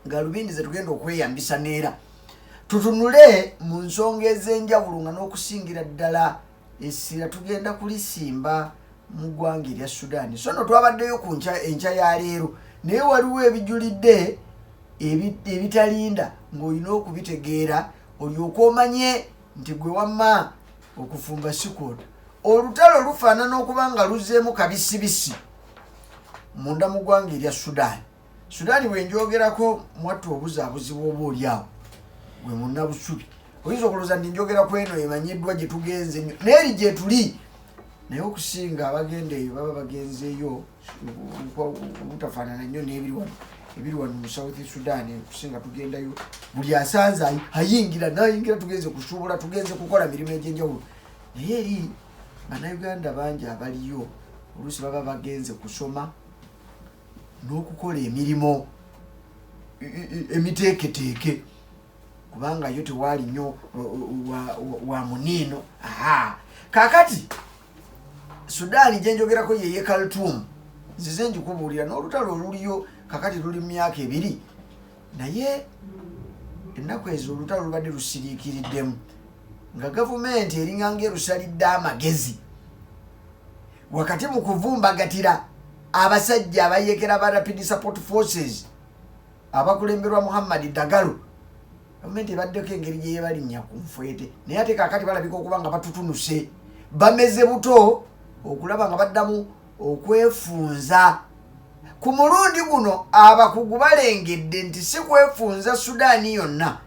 nga lubindi ze tugenda okweyambisa neera tutunule mu nsonga ez'enjawulo nga n'okusingira ddala essira tugenda kulisimba mu ggwanga erya Sudan. So no twabaddeyo ku enkya ya leero naye waliwo ebijulidde ebitalinda ng'olina okubitegeera olyoka omanye nti gwe wamma okufumba sikoota. Olutalo lufaanana okuba nga luzzeemu kabisibisi munda mu ggwanga erya Sudan. Sudan bwe njogerako mwattu obuzaabuzibu oba oliawo gwe munnabusubi oyinza okulooza nti njogera ku eno emanyiddwa gye tugenze nnyo naye eri gye tuli naye okusinga abagenda eyo baba bagenzeeyo obutafaanana nnyo n'ebiri wano mu South Sudan. Okusinga tugendayo buli asanze ayingira nayingira tugenze kusuubula tugenze kukola mirimu egy'enjawulo naye eri bannayuganda bangi abaliyo oluusi baba bagenze kusoma n'okukola emirimu emiteeketeeke kubanga yo tewaali nnyo wa muniino. Kaakati Sudan gye njogerako ye Khartoum nzize njikubuulira n'olutalo oluliyo kakati luli mu myaka 2 naye ennaku ezo olutalo lubadde lusiriikiriddemu nga gavumenti eringanga erusalidde amagezi wakati mu kuvumbagatira abasajja abayekera ba Rapid Support Forces abakulemberwa Muhammad Dagalo. Gavumenti ebaddeko engeri gye yebalinnya ku nfwete naye ate kaakati balabika okuba nga batutunuse bameze buto okulaba nga baddamu okwefunza. Ku mulundi guno abakugu balengedde nti si kwefunza Sudaani yonna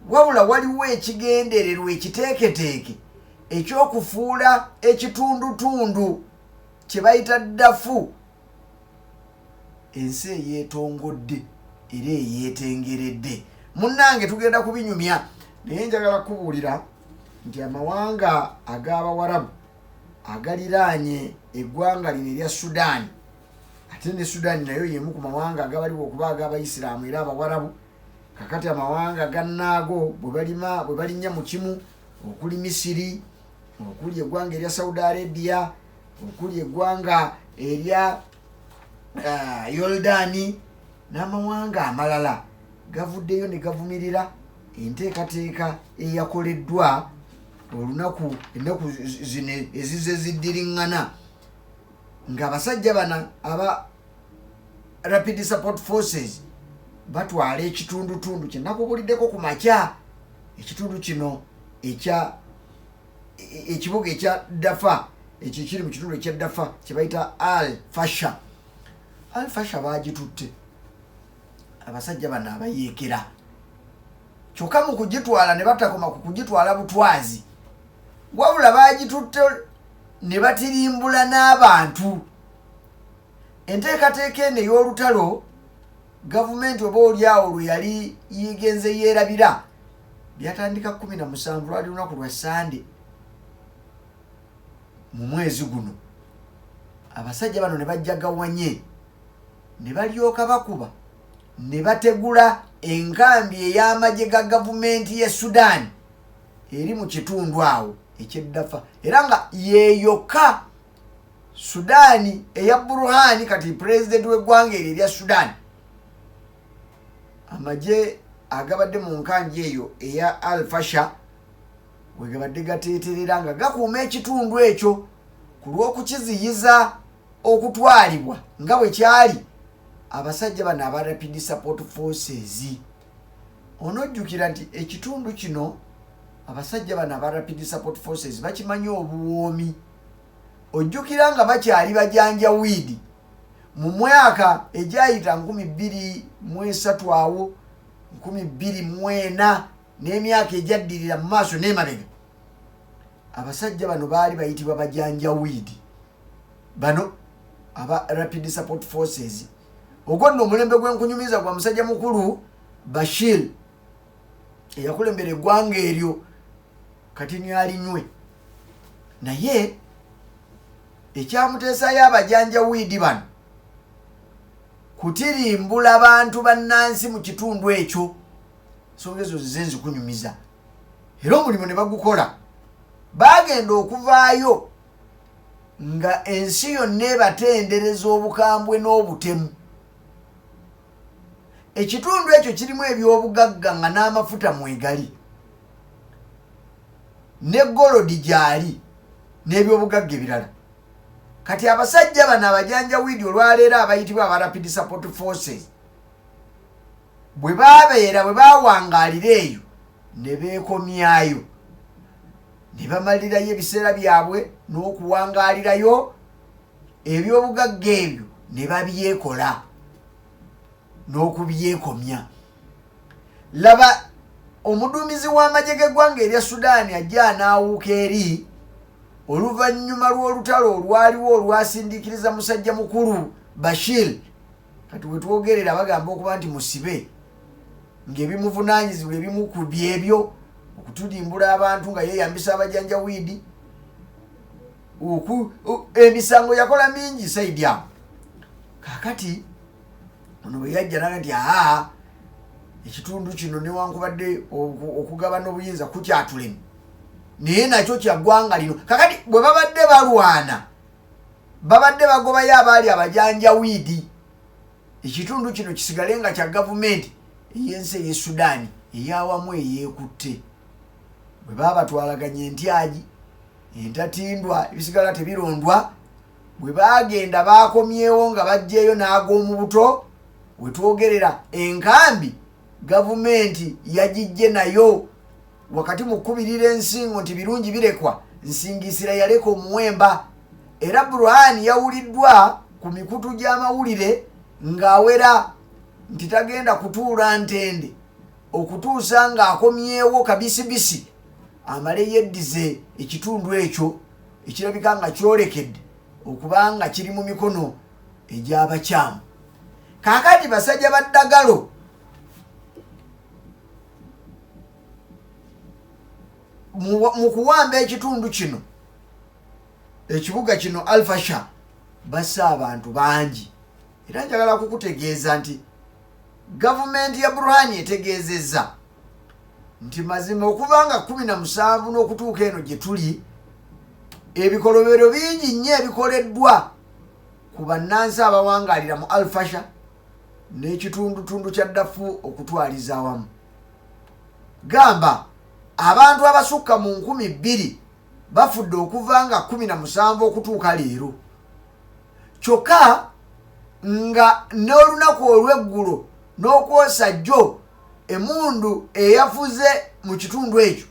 wabula waliwo ekigendererwa ekiteeketeeke ekyokufuula ekitundutundu kye bayita ddafu ensi eyeetongodde era eyeetengeredde. Munnange tugenda kubinyumya naye njagala kubuulira nti amawanga ag'Abawarabu agaliraanye eggwanga lino erya Sudan ate ne Sudan nayo yemu ku mawanga agabaliwo okuba ag'Abayisiraamu era Abawarabu. Kakati amawanga gannaago bwe balinnya mu kimu okuli Misiri, okuli eggwanga erya Saudi Arabia, okuli eggwanga erya Yordani n'amawanga amalala gavuddeyo ne gavumirira enteekateeka eyakoleddwa ennaku zino ezize ziddiriŋŋana ng'abasajja bana aba Rapid Support Forces batwala ekitundutundu kye nakubuliddeko ku makya ekitundu kino ekibuga ekya Dafa ekyo kiri mu kitundu ekya Dafa kye bayita Al-Fasha bagitutte abasajja bano abayeekera kyokka mu kugitwala ne batakoma ku kugitwala butwazi wabula bagitutte ne batirimbula n'abantu. Enteekateeka eno ey'olutalo gavumenti oba oliawo lwe yali yegenze yeerabira byatandika 17 lwali lunaku lwa Sande mu mwezi guno. Abasajja bano ne bajjagawanye ne balyoka bakuba ne bategula enkambi ey'amagye ga gavumenti ye Sudan eri mu kitundu awo ekyeddafa era nga yeeyoka Sudaani eya Burhani kati president w'eggwanga eryo erya Sudan. Amagye agabadde mu nkanji eyo eya Al-Fasha we gabadde gateeterera nga gakuuma ekitundu ekyo ku lw'okukiziyiza okutwalibwa nga bwe kyali abasajja bano aba Rapid Support Forces. Onojjukira nti ekitundu kino abasajja bano aba Rapid Support Forces bakimanyi obuwoomi. Ojjukira nga bakyali bajanjawiidi mu mwaka egyayita 2003 awo 2004 n'emyaka egyaddirira mu maaso n'emabega abasajja bano baali bayitibwa bajanjawiidi bano aba Rapid Support Forces. Ogwo nno omulembe gw'enkunyumiza gwa musajja mukulu Bashir eyakulembera eggwanga eryo kati nyalinywe naye ekyamuteesayo abajanjawiidi bano kutirimbula abantu bannansi mu kitundu ekyo. Nsonga ezo zize nzikunyumiza era omulimu ne bagukola bagenda okuvaayo nga ensi yonna ebatendereza obukambwe n'obutemu. ekitundu ekyo kirimu ebyobugagga nga n'amafuta mwegali ne golodi gyali n'ebyobugagga ebirala. Kati abasajja bano abajanjawidi olwaleero abayitibwa aba Rapid Support Forces bwe bawangaalira eyo ne beekomyayo ne bamalirayo ebiseera byabwe n'okuwangaalirayo ebyobugagga ebyo ne babyekola n'okubyekomya. Laba omuduumizi w'amagye g'eggwanga erya Sudan ajja anaawuuka eri oluvannyuma lw'olutalo olwaliwo olwasindiikiriza musajja mukulu Bashir. Kati we twogerera bagamba okuba nti musibe ng'ebimuvunaanyizibwa ebimu ku byebyo okutudimbula abantu nga yeeyambisa abajanjawidi emisango yakola mingi saidi awo. Kaakati ono bwe yajja naga nti ekitundu kino newankubadde okugabana obuyinza kukyatulemu naye nakyo kya ggwanga lino. Kakati bwe babadde balwana babadde bagobayo abaali abajanjawidi ekitundu kino kisigale nga kya gavumenti ey'ensi ey'e Sudan eyawamu eyeekutte. Bwe baabatwalaganya entyagi entatindwa ebisigala tebirondwa bwe baagenda baakomyewo nga bajjeeyo n'ag'omu buto we twogerera enkambi gavumenti yagijje nayo wakati mu kkubirira ensingo nti birungi birekwa nsingisira yaleka omuwemba. Era Burhan yawuliddwa ku mikutu gy'amawulire ng'awera nti tagenda kutuula ntende okutuusa ng'akomyewo kabisibisi amale yeddize ekitundu ekyo ekirabika nga kyolekedde okuba nga kiri mu mikono egy'abakyamu. Kaakati basajja baddagalo mu kuwamba ekitundu kino ekibuga kino Alfasha bassa abantu bangi. Era njagala kukutegeeza nti gavumenti ya Burhan etegeezezza nti mazima okuva nga 17 n'okutuuka eno gye tuli ebikolobero bingi nnyo ebikoleddwa ku bannansi abawangaalira mu Alfasha n'ekitundutundu kya Darfur okutwaliza awamu. Gamba abantu abasukka mu 2,000 bafudde okuva nga 17 okutuuka leero. Kyokka nga n'olunaku olw'eggulo n'okwosa jjo emundu eyafuze mu kitundu ekyo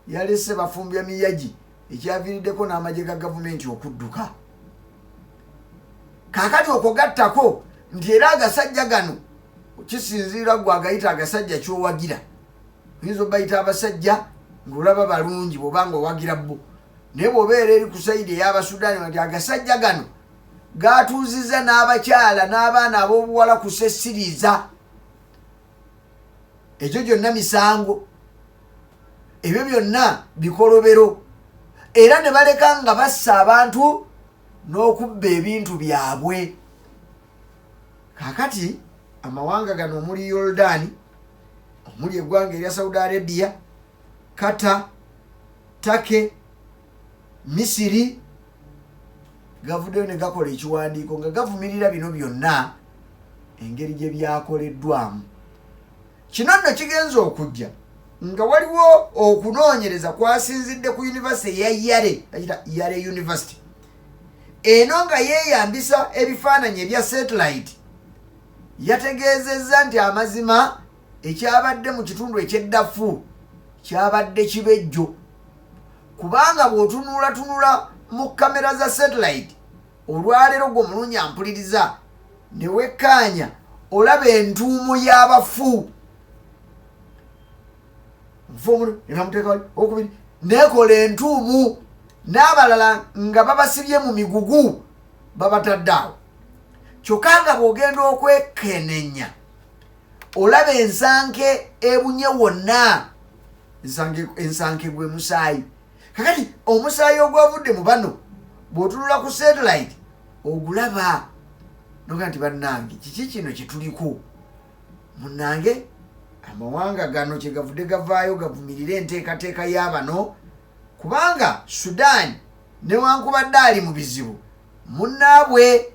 yalese bafumbya miyagi ekyaviiriddeko n'amagye ga gavumenti okudduka. Kaakati okwo gattako nti era agasajja gano kisinziira gwe agayita agasajja kyowagira. Oyinza obayita abasajja ng'olaba balungi bw'obanga owagira bo, naye bw'obeera eri ku sayidi ey'Abasudaani nti agasajja gano gaatuuzizza n'abakyala n'abaana ab'obuwala ku sesiriiza. Ekyo gyonna misango, ebyo byonna bikolobero, era ne baleka nga bassa abantu n'okubba ebintu byabwe. Kaakati amawanga gano omuli Yordani, omuli eggwanga erya Saudi Arabia, Qatar, Turkey, Misiri gavuddeyo ne gakola ekiwandiiko nga gavumirira bino byonna engeri gye byakoleddwamu. Kino nno kigenza okujja nga waliwo okunoonyereza kwasinzidde ku University eya Yale University eno nga yeeyambisa ebifaananyi ebya satellite. Yategeezezza nti amazima ekyabadde mu kitundu eky'eddafu kyabadde kibejjo, kubanga bw'otunuulatunula mu kamera za satellite olwaleero gwe omulungi ampuliriza ne wekkaanya olaba entuumo y'abafu okubiri nekola entuumu n'abalala nga babasibye mu migugu babatadde awo. Kyokka nga bw'ogenda okwekenenya olaba ensanke ebunye wonna, ensanke gwe musaayi. Kakati omusaayi ogwavudde mu bano bw'otunula ku satellite ogulaba noga nti bannange kiki kino kyetuliko munnange. Amawanga gano kyegavudde gavaayo gavumirire enteekateeka y'abano, kubanga Sudan newankubadde ali mu bizibu munnaabwe.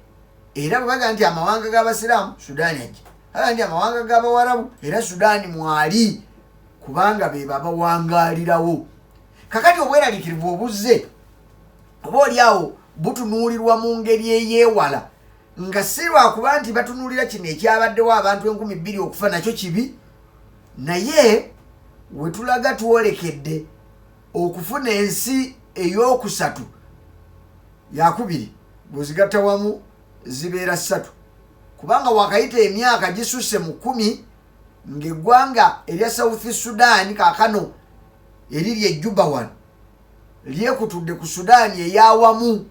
Era bwe baga nti amawanga g'Abasiraamu Sudan ajja, andi amawanga g'Abawarabu era Sudan mwali kubanga be babawangalirawo. Kakati obweraliikirivu obuzze oba oliawo butunuulirwa mu ngeri eyeewala nga si lwakuba nti batunuulira kino ekyabaddewo abantu 2,000 okufa nakyo kibi, naye we tulaga twolekedde okufuna ensi ey'okusatu yakubiri bwezigatta wamu zibeera 3 kubanga wakayita emyaka gisusse mu 10 ng'eggwanga erya South Sudan kaakano eriri e Juba wano lyekutudde ku Sudan eyawamu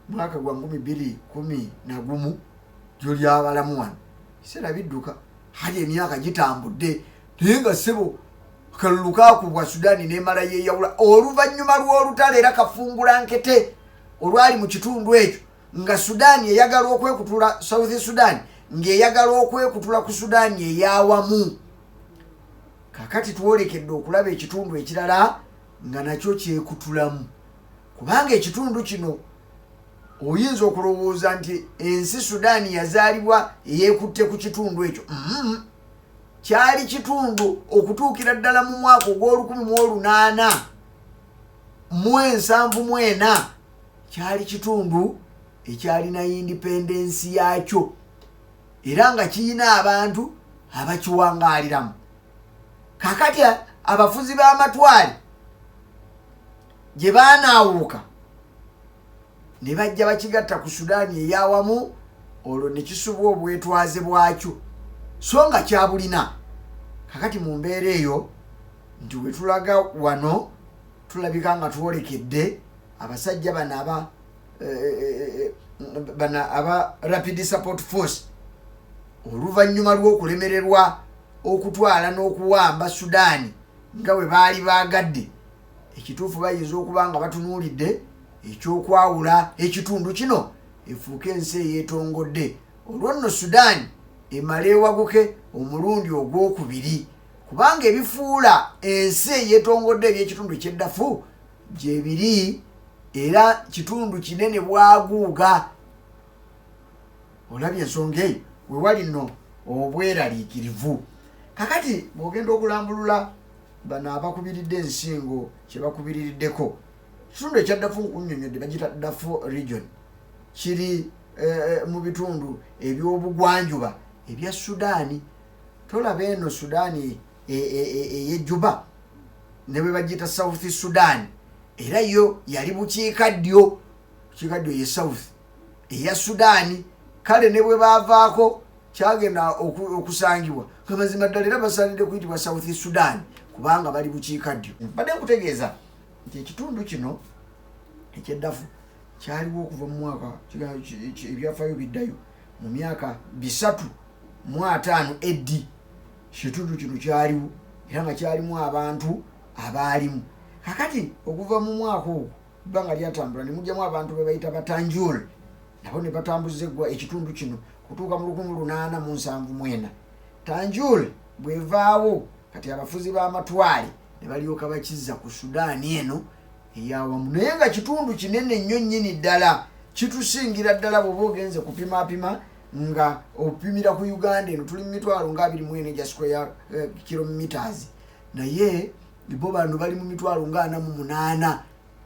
mwaka gwa 2011 gyo lyabalamu wano kiseera bidduka hali emyaka gitambudde naye nga ssebo kalulu kaakubwa Sudan n'emala yeeyawula oluvannyuma lw'olutalo era kafungula nkete olwali mu kitundu ekyo nga Sudan eyagala okwekutula South Sudan ng'eyagala okwekutula ku Sudan eyawamu. Kakati twolekedde okulaba ekitundu ekirala nga nakyo kyekutulamu kubanga ekitundu kino oyinza okulowooza nti ensi Sudan yazaalibwa eyeekutte ku kitundu ekyo. Kyali kitundu okutuukira ddala mu mwaka ogw'Ol1874 kyali kitundu ekyalina independence yaakyo era nga kiyina abantu abakiwangaaliramu. Kakati abafuzi b'amatwale gye baanaawuuka ne bajja bakigatta ku Sudan eyawamu, olwo ne kisubwa obwetwaze bwakyo so nga kyabulina. Kakati mu mbeera eyo nti we tulaga wano tulabika nga twolekedde abasajja bano aba Rapid Support Force oluvannyuma lw'okulemererwa okutwala n'okuwamba Sudan nga bwe baali baagadde. Ekituufu bayinza okuba nga batunuulidde ekyokwawula ekitundu kino efuuke ensi eyeetongodde. Olwo nno Sudan emala ewaguke omulundi ogwokubiri kubanga ebifuula ensi eyeetongodde eby'ekitundu eky'eddafu gye biri era kitundu kinene bwaguuga. Olabye ensonga eyo we wali nno obweraliikirivu. Kakati bw'ogenda okulambulula bano abakubiridde ensingo kye bakubiriddeko kitundu ekyaddafu nkunnyonnyodde bagita Darfur region kiri mu bitundu eby'obugwanjuba ebya Sudan. Tolaba eno Sudan ey'Ejuba ne bwe bagita South Sudan era yo yali bukiikaddyo ye South eya Sudan. Kale ne bwe baavaako kyagenda okusangibwa nga mazima ddala era basaanidde kuyitibwa South Sudan kubanga bali bukiikaddyo. Badde nkutegeeza nti ekitundu kino ekyeddafu kyaliwo okuva mu mwaka ebyafaayo biddayo mu myaka 305 eddi. Ekitundu kino kyaliwo era nga kyalimu abantu abaalimu. Kakati okuva mu mwaka ogwo ebbanga lyatambula ne mujjamu abantu be bayita Batanjul nabo ne batambuza ekitundu kino kutuuka mu 1879. Tanjul bwevaawo kati abafuzi b'amatwale ne balyoka bakizza ku Sudan eno eyawamu naye nga kitundu kinene nnyo nnyini ddala kitusingira ddala bw'oba ogenze kupimaapima nga opimira ku Uganda eno tuli mu 24 square kilometers naye bo bano bali mu 48.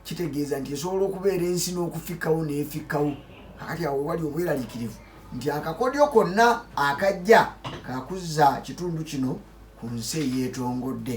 Kitegeeza nti esobola okubeera ensi n'okufikawo n'efikawo. Kakati awo wali obweraliikirivu nti akakodyo konna akajja kakuzza kitundu kino ku nsi eyeetongodde.